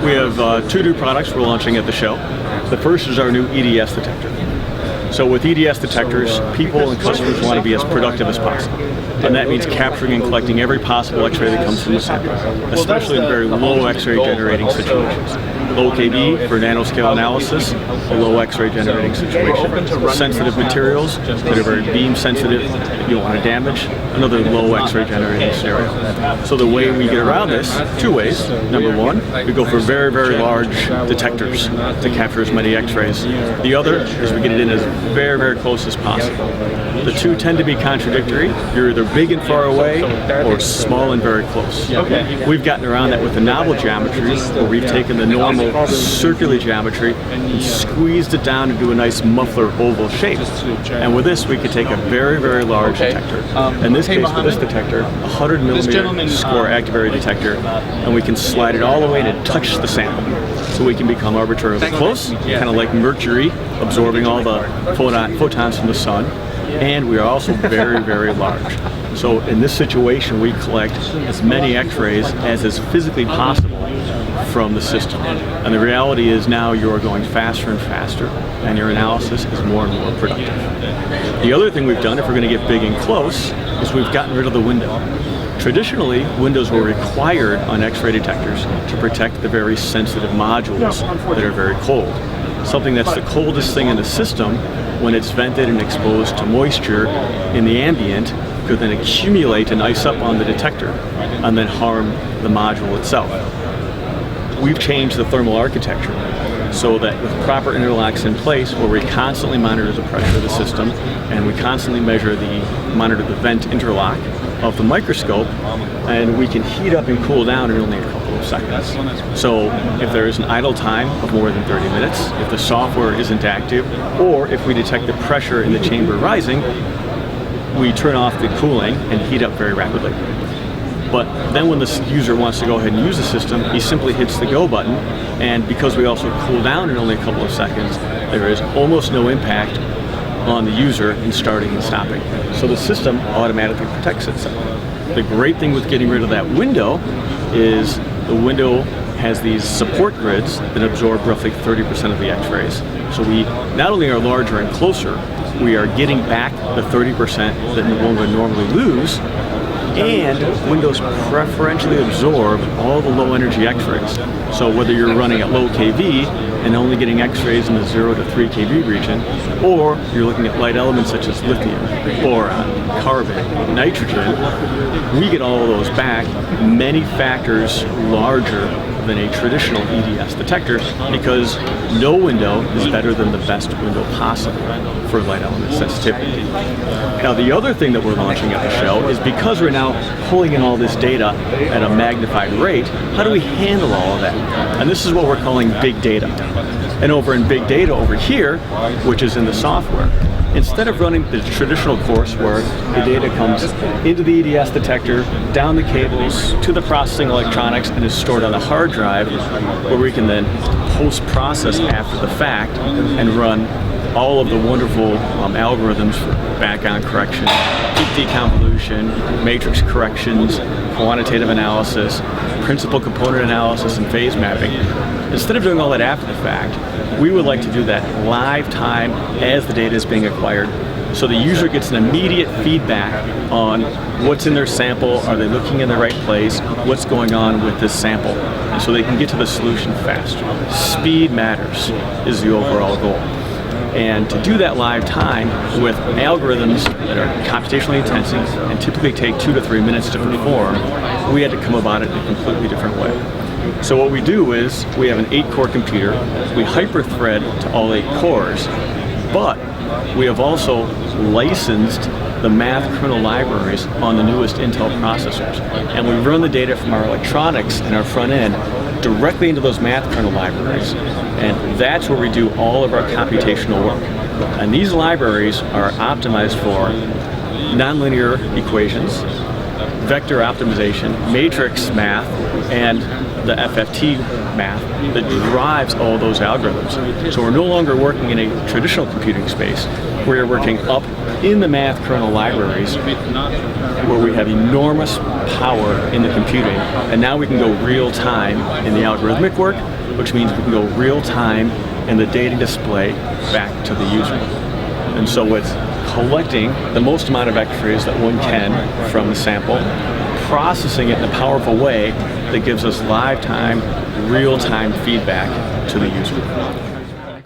We have two new products we're launching at the show. The first is our new EDS detector. So with EDS detectors, people and customers want to be as productive as possible. And that means capturing and collecting every possible X-ray that comes from the sample, especially in very low X-ray generating situations. Low KB for nanoscale analysis, a low X-ray generating situation. Sensitive materials that are very beam sensitive, that you don't want to damage, another low X-ray generating scenario. So the way we get around this, two ways. Number one, we go for very, very large detectors to capture as many X-rays. The other is we get it in as very, very close as possible. The two tend to be contradictory. You're either big and far away or small and very close. We've gotten around that with the novel geometry, where we've taken the normal circular geometry and squeezed it down into a nice muffler oval shape. And with this, we could take a very, very large detector. In this case, with this detector, 100 millimeter score active area detector, and we can slide it all the way to touch the sample. So we can become arbitrarily close, kind of like Mercury, absorbing all the photons from the sun. And we are also very, very large. So in this situation, we collect as many X-rays as is physically possible from the system. And the reality is now you're going faster and faster, and your analysis is more and more productive. The other thing we've done, if we're going to get big and close, is we've gotten rid of the window. Traditionally, windows were required on X-ray detectors to protect the very sensitive modules that are very cold. Something that's the coldest thing in the system, when it's vented and exposed to moisture in the ambient, could then accumulate and ice up on the detector and then harm the module itself. We've changed the thermal architecture so that with proper interlocks in place, where we constantly monitor the pressure of the system and we constantly monitor the vent interlock of the microscope, and we can heat up and cool down in only a couple of seconds. So if there is an idle time of more than 30 minutes, if the software isn't active, or if we detect the pressure in the chamber rising, we turn off the cooling and heat up very rapidly. But then when the user wants to go ahead and use the system, he simply hits the go button, and because we also cool down in only a couple of seconds, there is almost no impact on the user in starting and stopping. So the system automatically protects itself. The great thing with getting rid of that window is the window has these support grids that absorb roughly 30% of the X-rays. So we not only are larger and closer, we are getting back the 30% that we would normally lose, and windows preferentially absorb all the low energy X-rays. So whether you're running at low kV and only getting X-rays in the 0 to 3 kV region, or you're looking at light elements such as lithium, boron, carbon, nitrogen, we get all of those back many factors larger than a traditional EDS detector, because no window is better than the best window possible for light element sensitivity. Now the other thing that we're launching at the show is, because we're now pulling in all this data at a magnified rate, how do we handle all of that? And this is what we're calling big data. And over in big data over here, which is in the software, instead of running the traditional course where the data comes into the EDS detector, down the cables, to the processing electronics, and is stored on a hard drive, where we can then post-process after the fact and run all of the wonderful algorithms for background correction, peak deconvolution, matrix corrections, quantitative analysis, principal component analysis, and phase mapping. Instead of doing all that after the fact, we would like to do that live time as the data is being acquired, so the user gets an immediate feedback on what's in their sample, are they looking in the right place, what's going on with this sample, and so they can get to the solution faster. Speed matters is the overall goal. And to do that live time with algorithms that are computationally intensive and typically take 2 to 3 minutes to perform, we had to come about it in a completely different way. So what we do is, we have an 8-core computer, we hyper-thread to all 8 cores, but we have also licensed the math kernel libraries on the newest Intel processors. And we run the data from our electronics and our front end directly into those math kernel libraries. And that's where we do all of our computational work. And these libraries are optimized for nonlinear equations, vector optimization, matrix math, and the FFT math that drives all those algorithms. So we're no longer working in a traditional computing space. We're working up in the math kernel libraries where we have enormous power in the computing, and now we can go real time in the algorithmic work, which means we can go real time in the data display back to the user. And so with collecting the most amount of vector that one can from the sample, processing it in a powerful way that gives us live time, real time feedback to the user.